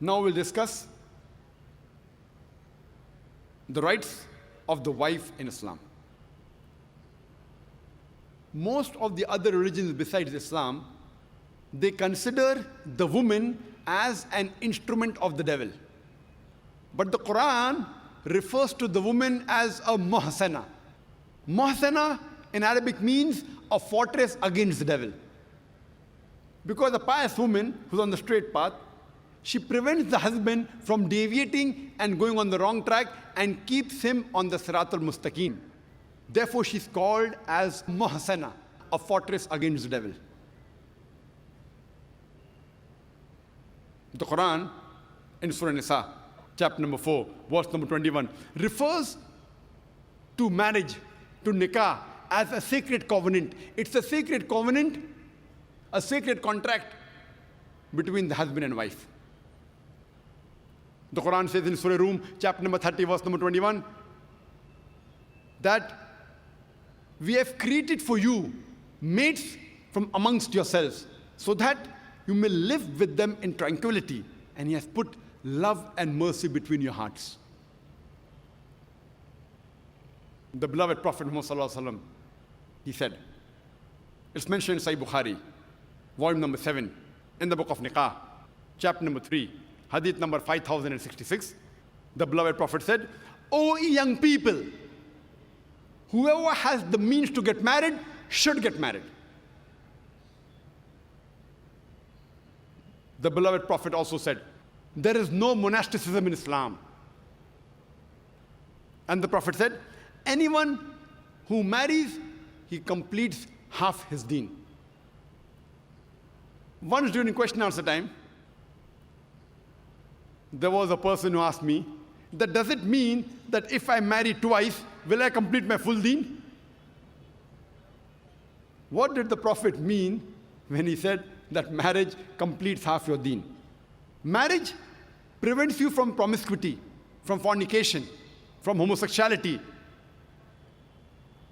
Now we'll discuss the rights of the wife in Islam. Most of the other religions besides Islam, they consider the woman as an instrument of the devil. But the Quran refers to the woman as a muhsana. Muhsana in Arabic means a fortress against the devil. Because a pious woman who's on the straight path, she prevents the husband from deviating and going on the wrong track and keeps him on the Siratul Mustaqim. Therefore, she's called as muhsana, a fortress against the devil. The Quran in Surah Nisa, chapter number 4, verse number 21, refers to marriage, to nikah, as a sacred covenant. It's a sacred covenant, a sacred contract between the husband and wife. The Quran says in Surah Rum, chapter number 30, verse number 21, that we have created for you mates from amongst yourselves, so that you may live with them in tranquility. And He has put love and mercy between your hearts. The beloved Prophet Muhammad Sallallahu Alaihi Wasallam, he said, it's mentioned in Sahih Bukhari, volume number 7, in the book of Nikah, chapter number 3, hadith number 5066. The beloved Prophet said, "O young people, whoever has the means to get married should get married." The beloved Prophet also said, there is no monasticism in Islam. And the Prophet said, anyone who marries, he completes half his deen. Once during question answer time, there was a person who asked me, that does it mean that if I marry twice, will I complete my full deen? What did the Prophet mean when he said that marriage completes half your deen? Marriage prevents you from promiscuity, from fornication, from homosexuality.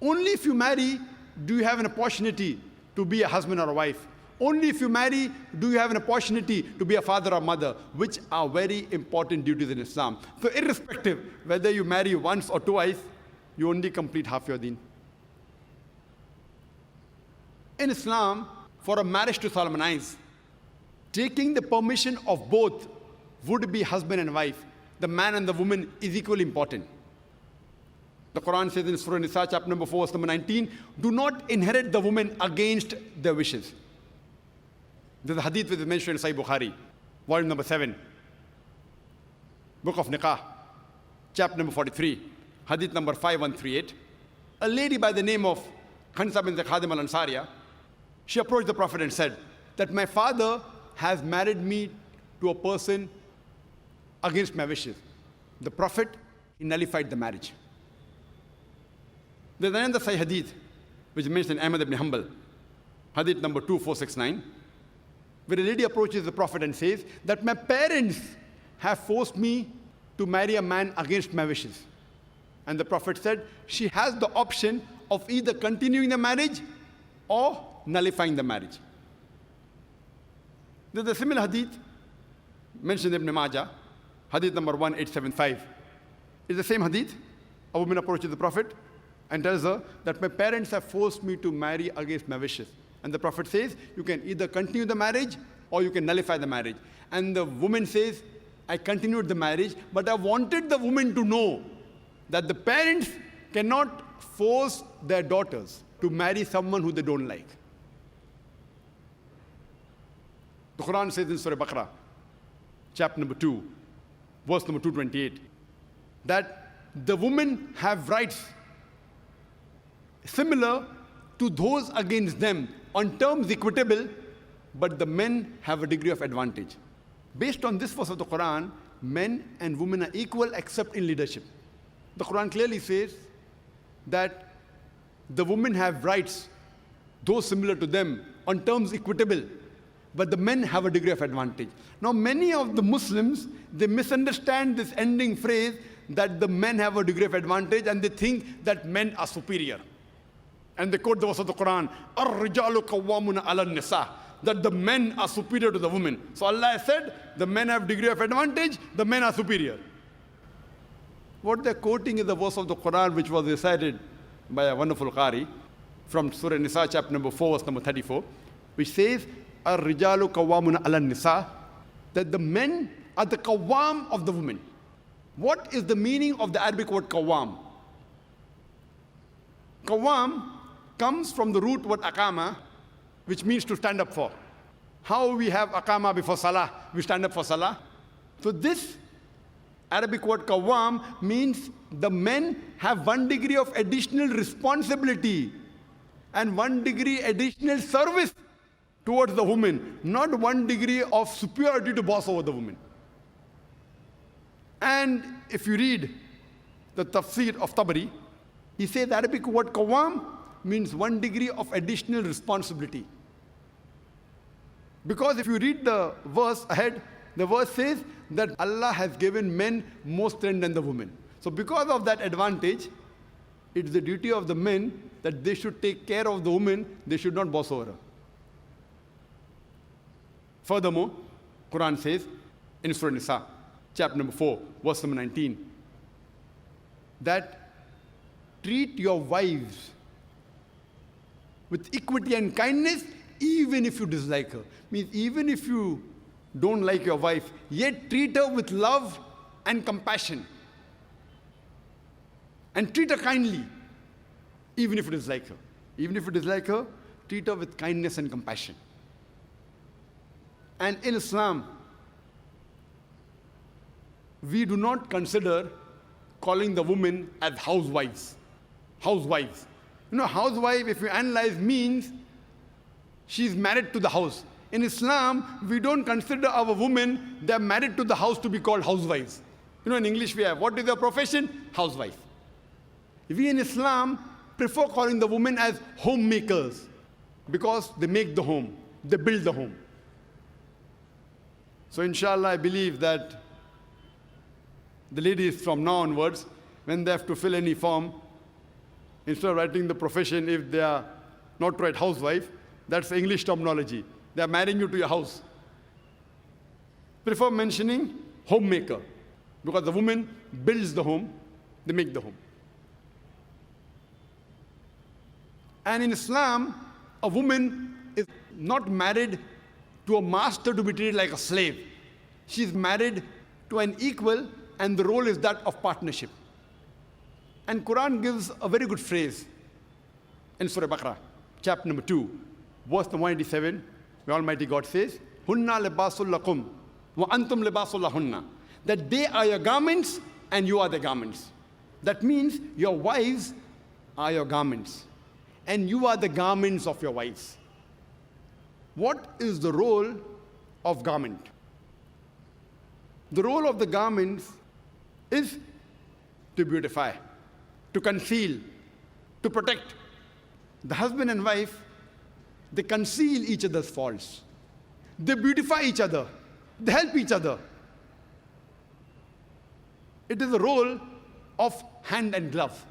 Only if you marry do you have an opportunity to be a husband or a wife. Only if you marry do you have an opportunity to be a father or mother, which are very important duties in Islam. So irrespective whether you marry once or twice, you only complete half your deen. In Islam, for a marriage to solemnize, taking the permission of both would-be husband and wife, the man and the woman, is equally important. The Quran says in Surah Nisa, chapter number 4, verse number 19, do not inherit the woman against their wishes. There's a hadith which is mentioned in Sahih Bukhari, volume number 7, book of Nikah, chapter number 43, hadith number 5138. A lady by the name of Khansa bin Khadim al-Ansariya, she approached the Prophet and said that my father has married me to a person against my wishes. The Prophet, he nullified the marriage. There's another Sahih hadith which is mentioned in Ahmad ibn Hanbal, hadith number 2469, where a lady approaches the Prophet and says that my parents have forced me to marry a man against my wishes. And the Prophet said she has the option of either continuing the marriage or nullifying the marriage. There's a similar hadith mentioned in Ibn Majah, hadith number 1875. It's the same hadith. A woman approaches the Prophet and tells her that my parents have forced me to marry against my wishes. And the Prophet says, you can either continue the marriage or you can nullify the marriage. And the woman says, I continued the marriage, but I wanted the woman to know that the parents cannot force their daughters to marry someone who they don't like. The Quran says in Surah Baqarah, chapter number 2, verse number 228, that the women have rights similar to those against them on terms equitable, but the men have a degree of advantage. Based on this verse of the Quran, men and women are equal except in leadership. The Quran clearly says that the women have rights, those similar to them, on terms equitable, but the men have a degree of advantage. Now, many of the Muslims, they misunderstand this ending phrase that the men have a degree of advantage, and they think that men are superior. And they quote the verse of the Quran, "Ar-rijalu qawwamuna 'ala an-nisa." that the men are superior to the women. So Allah has said, the men have degree of advantage, the men are superior. What they're quoting is the verse of the Quran which was recited by a wonderful Qari from Surah Nisa, chapter number 4, verse number 34, which says, Ar-rijalu qawwamuna ala nisa, that the men are the qawwam of the women. What is the meaning of the Arabic word qawwam? Qawwam comes from the root word aqama, which means to stand up for. How we have aqama before salah, we stand up for salah. So this Arabic word qawwam means the men have 1 degree of additional responsibility and 1 degree additional service towards the woman, not 1 degree of superiority to boss over the woman. And if you read the tafsir of Tabari, he says the Arabic word qawwam means 1 degree of additional responsibility. Because if you read the verse ahead, the verse says that Allah has given men more strength than the women. So because of that advantage, it's the duty of the men that they should take care of the woman, they should not boss over her. Furthermore, Quran says in Surah Nisa, chapter number 4, verse number 19, that treat your wives with equity and kindness even if you dislike her. Means even if you don't like your wife, yet treat her with love and compassion. And treat her kindly, even if you dislike her. Even if you dislike her, treat her with kindness and compassion. And in Islam, we do not consider calling the women as housewives. Housewives. You know, housewife, if you analyze, means she's married to the house. In Islam, we don't consider our women, they're married to the house, to be called housewives. You know, in English we have, what is their profession? Housewife. We in Islam prefer calling the women as homemakers because they make the home, they build the home. So inshallah, I believe that the ladies from now onwards, when they have to fill any form, instead of writing the profession, if they are not to write housewife, that's the English terminology. They are marrying you to your house. Prefer mentioning homemaker, because the woman builds the home, they make the home. And in Islam, a woman is not married to a master to be treated like a slave. She is married to an equal, and the role is that of partnership. And Quran gives a very good phrase in Surah Baqarah, chapter number 2, verse number 187, where Almighty God says, Hunna libasul lakum wa antum libasul lahunna. That they are your garments and you are the garments. That means your wives are your garments and you are the garments of your wives. What is the role of garment? The role of the garments is to beautify, to conceal, to protect. The husband and wife, they conceal each other's faults. They beautify each other. They help each other. It is a role of hand and glove.